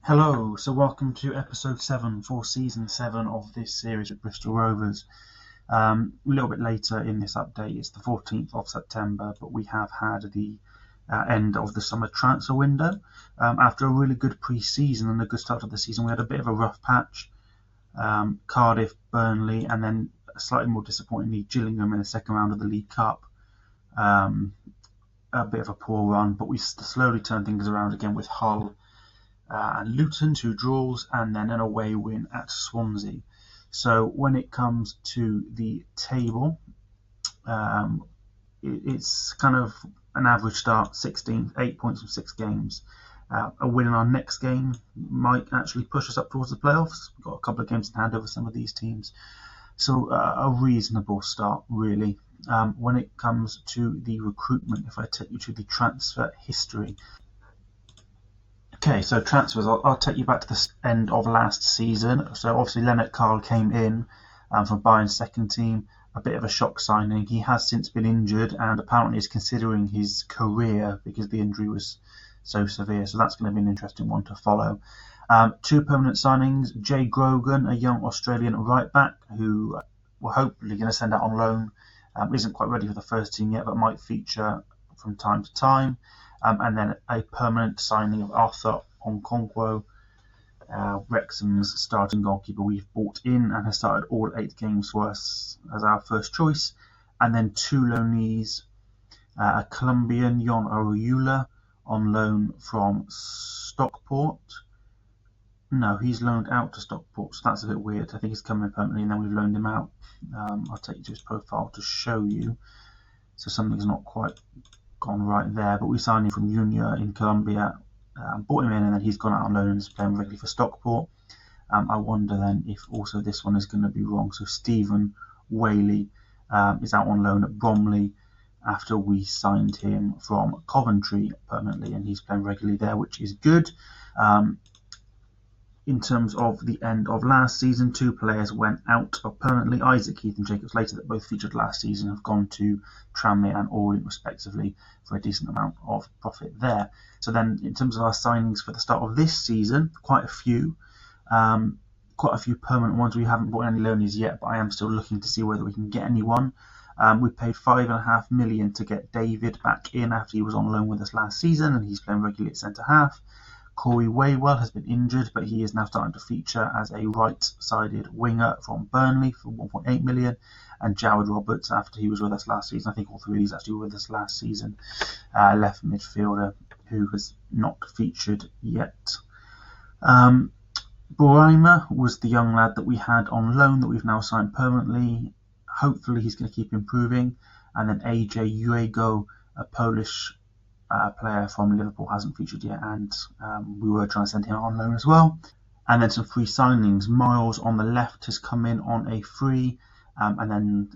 Hello, so welcome to episode 7 for season 7 of this series at Bristol Rovers. A little bit later in this update, it's the 14th of September, but we have had the end of the summer transfer window. After a really good pre-season and a good start of the season, we had a bit of a rough patch. Cardiff, Burnley, and then slightly more disappointingly, Gillingham in the second round of the League Cup. A bit of a poor run, but we slowly turned things around again with Hull and Luton, 2 draws, and then an away win at Swansea. So when it comes to the table, it's kind of an average start, 16th, 8 points from 6 games. A win in our next game might actually push us up towards the playoffs. We've got a couple of games in hand over some of these teams. So a reasonable start, really. When it comes to the recruitment, if I take you to the transfer history. Okay, so transfers, I'll take you back to the end of last season. So obviously Lennart Karl came in from Bayern's second team, a bit of a shock signing. He has since been injured and apparently is considering his career because the injury was so severe. So that's going to be an interesting one to follow. 2 permanent signings, Jay Grogan, a young Australian right back who we're hopefully going to send out on loan. Isn't quite ready for the first team yet, but might feature from time to time. And then a permanent signing of Arthur Okonkwo, Wrexham's starting goalkeeper we've bought in and has started all 8 games for us as our first choice. And then 2 loanees, a Colombian, Jon Arreola, on loan from Stockport. No, he's loaned out to Stockport, so that's a bit weird. I think he's coming in permanently and then we've loaned him out. I'll take you to his profile to show you. So something's not quite gone right there, but we signed him from Junior in Colombia, bought him in, and then he's gone out on loan and is playing regularly for Stockport. I wonder then if also this one is going to be wrong. So Stephen Whaley is out on loan at Bromley after we signed him from Coventry permanently, and he's playing regularly there, which is good. In terms of the end of last season, 2 players went out permanently. Isaac Heath and Jacob Slater, that both featured last season, have gone to Tranmere and Orient respectively for a decent amount of profit there. So then in terms of our signings for the start of this season, quite a few permanent ones. We haven't bought any loanies yet, but I am still looking to see whether we can get anyone. We paid $5.5 million to get David back in after he was on loan with us last season, and he's playing regularly at centre-half. Corey Waywell has been injured, but he is now starting to feature as a right-sided winger from Burnley for $1.8 million. And Jared Roberts, after he was with us last season, I think all 3 of these actually were with us last season, left midfielder who has not featured yet. Boraima was the young lad that we had on loan that we've now signed permanently. Hopefully he's going to keep improving. And then AJ Uego, a Polish player from Liverpool, hasn't featured yet, and we were trying to send him on loan as well. And then some free signings. Miles on the left has come in on a free, and then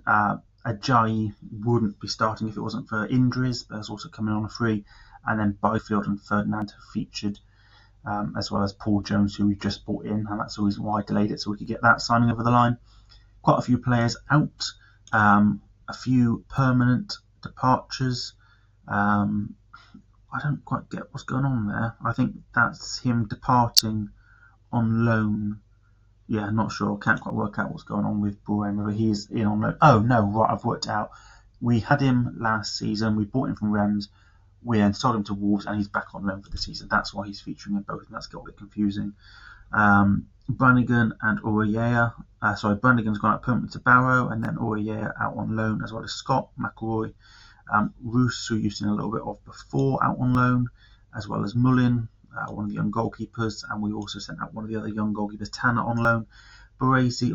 Ajayi wouldn't be starting if it wasn't for injuries, but has also come in on a free. And then Byfield and Ferdinand have featured, as well as Paul Jones, who we just bought in, and that's the reason why I delayed it, so we could get that signing over the line. Quite a few players out, a few permanent departures. I don't quite get what's going on there. I think that's him departing on loan. Yeah, not sure. Can't quite work out what's going on with Boraima, but he's in on loan. Oh, no, right, I've worked out. We had him last season. We bought him from Rems. We then sold him to Wolves, and he's back on loan for the season. That's why he's featuring in both, and that's got a bit confusing. Brannigan and Aurier. Brannigan's gone out permanently to Barrow, and then Aurier out on loan, as well as Scott McElroy. Roos, who you've seen a little bit of before, out on loan, as well as Mullin, one of the young goalkeepers, and we also sent out one of the other young goalkeepers, Tanner, on loan. Baresi,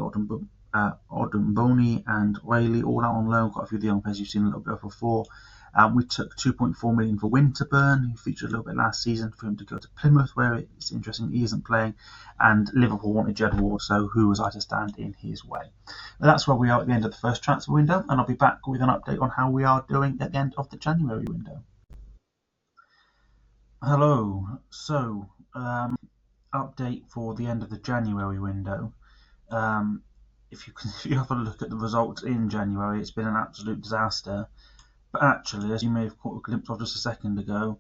Odumboni, and Whaley all out on loan. Quite a few of the young players you've seen a little bit of before. We took $2.4 million for Winterburn, who featured a little bit last season, for him to go to Plymouth, where it's interesting he isn't playing. And Liverpool wanted Jed Ward, so who was I to stand in his way? But that's where we are at the end of the first transfer window, and I'll be back with an update on how we are doing at the end of the January window. Hello. So, update for the end of the January window. If you have a look at the results in January, it's been an absolute disaster. But actually, as you may have caught a glimpse of just a second ago,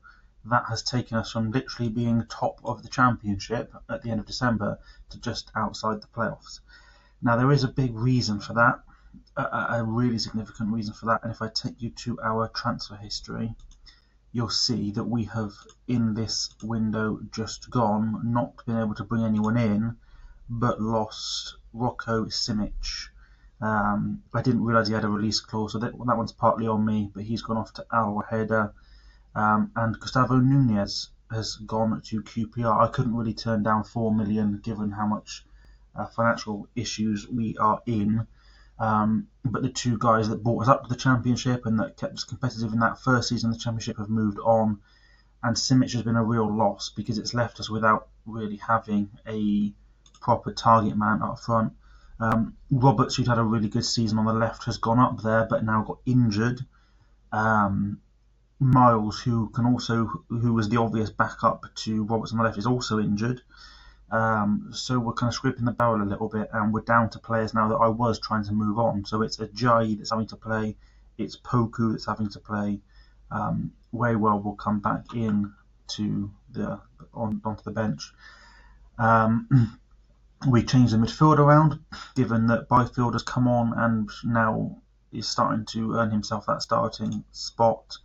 that has taken us from literally being top of the championship at the end of December to just outside the playoffs. Now, there is a big reason for that, a really significant reason for that. And if I take you to our transfer history, you'll see that we have, in this window just gone, not been able to bring anyone in, but lost Rocco Simic. I didn't realise he had a release clause, so that one's partly on me, but he's gone off to Al Waheda. And Gustavo Nunez has gone to QPR. I couldn't really turn down 4 million given how much financial issues we are in. But the two guys that brought us up to the Championship and that kept us competitive in that first season of the Championship have moved on. And Simic has been a real loss because it's left us without really having a proper target man up front. Roberts, who'd had a really good season on the left, has gone up there but now got injured. Miles, who was the obvious backup to Roberts on the left, is also injured. So we're kind of scraping the barrel a little bit, and we're down to players now that I was trying to move on. So it's Ajayi that's having to play, it's Poku that's having to play. Waywell will come back in to onto the bench. We changed the midfield around, given that Byfield has come on and now is starting to earn himself that starting spot.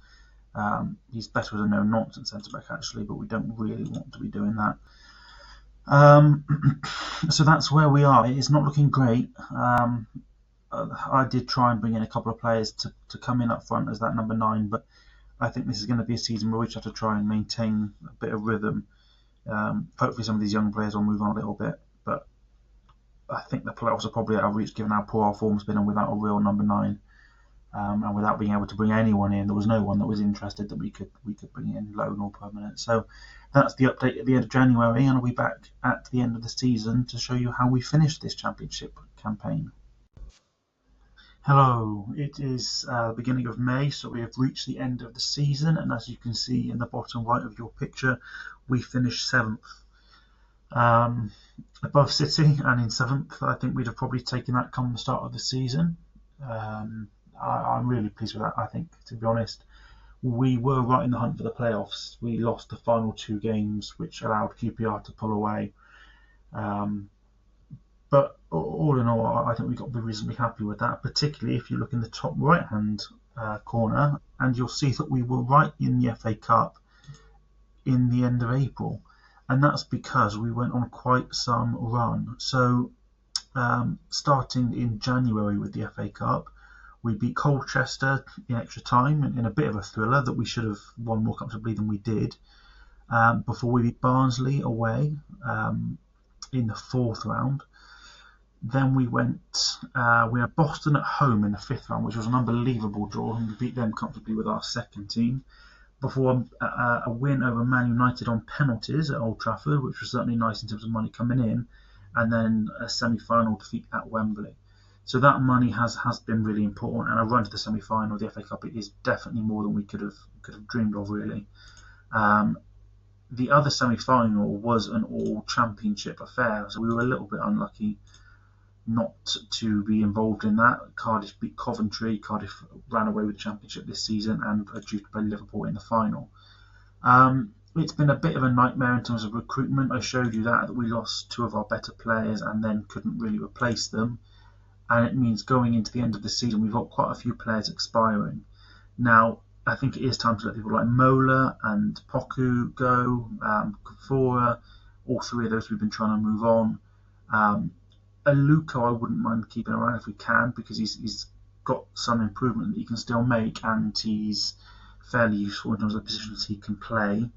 He's better as a no-nonsense centre-back, actually, but we don't really want to be doing that. So that's where we are. It's not looking great. I did try and bring in a couple of players to come in up front as that number 9, but I think this is going to be a season where we just have to try and maintain a bit of rhythm. Hopefully some of these young players will move on a little bit, but I think the playoffs are probably out of reach given how poor our form's been and without a real number 9. And without being able to bring anyone in, there was no one that was interested that we could bring in, loan or permanent. So that's the update at the end of January, and I'll be back at the end of the season to show you how we finished this championship campaign. Hello, it is the beginning of May, so we have reached the end of the season, and as you can see in the bottom right of your picture, we finished 7th. Above City and in 7th. I think we'd have probably taken that come the start of the season. I'm really pleased with that, I think, to be honest. We were right in the hunt for the playoffs. We lost the final 2 games, which allowed QPR to pull away. But all in all, I think we got to be reasonably happy with that, particularly if you look in the top right-hand corner, and you'll see that we were right in the FA Cup in the end of April. And that's because we went on quite some run. So starting in January with the FA Cup, we beat Colchester in extra time in a bit of a thriller that we should have won more comfortably than we did. Before we beat Barnsley away in the 4th round. Then we had Boston at home in the 5th round, which was an unbelievable draw, and we beat them comfortably with our second team. Before a win over Man United on penalties at Old Trafford, which was certainly nice in terms of money coming in, and then a semi-final defeat at Wembley. So that money has been really important, and a run to the semi-final of the FA Cup is definitely more than we could have dreamed of, really. The other semi-final was an all-championship affair, so we were a little bit unlucky not to be involved in that. Cardiff beat Coventry. Cardiff ran away with the championship this season and are due to play Liverpool in the final. It's been a bit of a nightmare in terms of recruitment. I showed you that we lost 2 of our better players and then couldn't really replace them. And it means going into the end of the season, we've got quite a few players expiring. Now, I think it is time to let people like Mola and Poku go, Kafora, all 3 of those we've been trying to move on. Aluko, I wouldn't mind keeping around if we can, because he's got some improvement that he can still make, and he's fairly useful in terms of the positions he can play.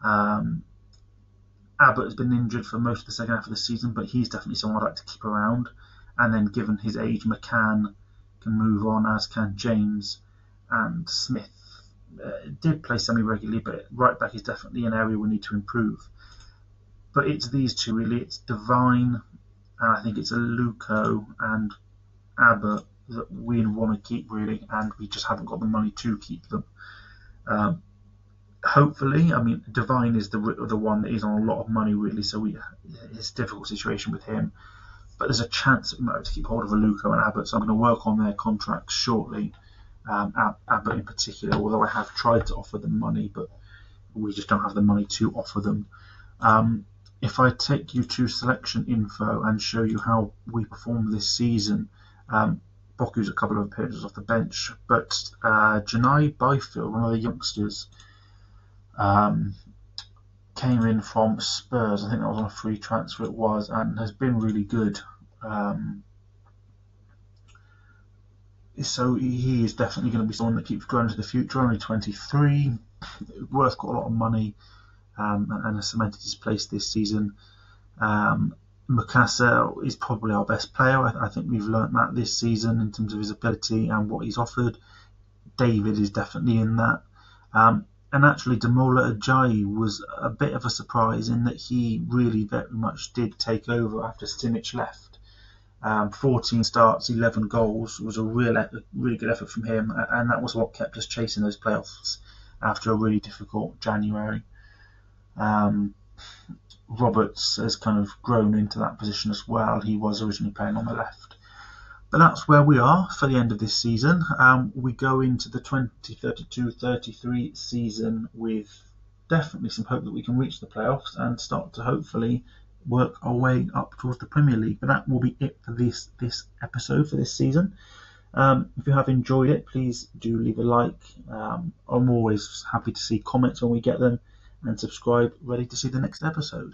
Abbott has been injured for most of the second half of the season, but he's definitely someone I'd like to keep around. And then, given his age, McCann can move on, as can James, and Smith did play semi-regularly, but right back is definitely an area we need to improve. But it's these 2 really. It's Devine, and I think it's Aluko and Abbott that we want to keep, really, and we just haven't got the money to keep them. Hopefully, I mean, Devine is the one that is on a lot of money, really, so it's a difficult situation with him. But there's a chance that we might have to keep hold of Aluko and Abbott, so I'm going to work on their contracts shortly. Abbott in particular, although I have tried to offer them money, but we just don't have the money to offer them. If I take you to selection info and show you how we performed this season, Boku's a couple of appearances off the bench, but Janai Byfield, one of the youngsters, came in from Spurs. I think that was on a free transfer, it was, and has been really good. So he is definitely going to be someone that keeps growing into the future. Only 23, worth quite a lot of money, and has cemented his place this season. Mukasa is probably our best player. I think we've learnt that this season in terms of his ability and what he's offered. David is definitely in that. And actually, Demola Ajayi was a bit of a surprise in that he really very much did take over after Simic left. 14 starts, 11 goals was a really good effort from him, and that was what kept us chasing those playoffs after a really difficult January. Roberts has kind of grown into that position as well. He was originally playing on the left. But that's where we are for the end of this season. We go into the 2032-33 season with definitely some hope that we can reach the playoffs and start to hopefully work our way up towards the Premier League. But that will be it for this episode for this season. If you have enjoyed it, please do leave a like. I'm always happy to see comments when we get them, and subscribe, ready to see the next episode.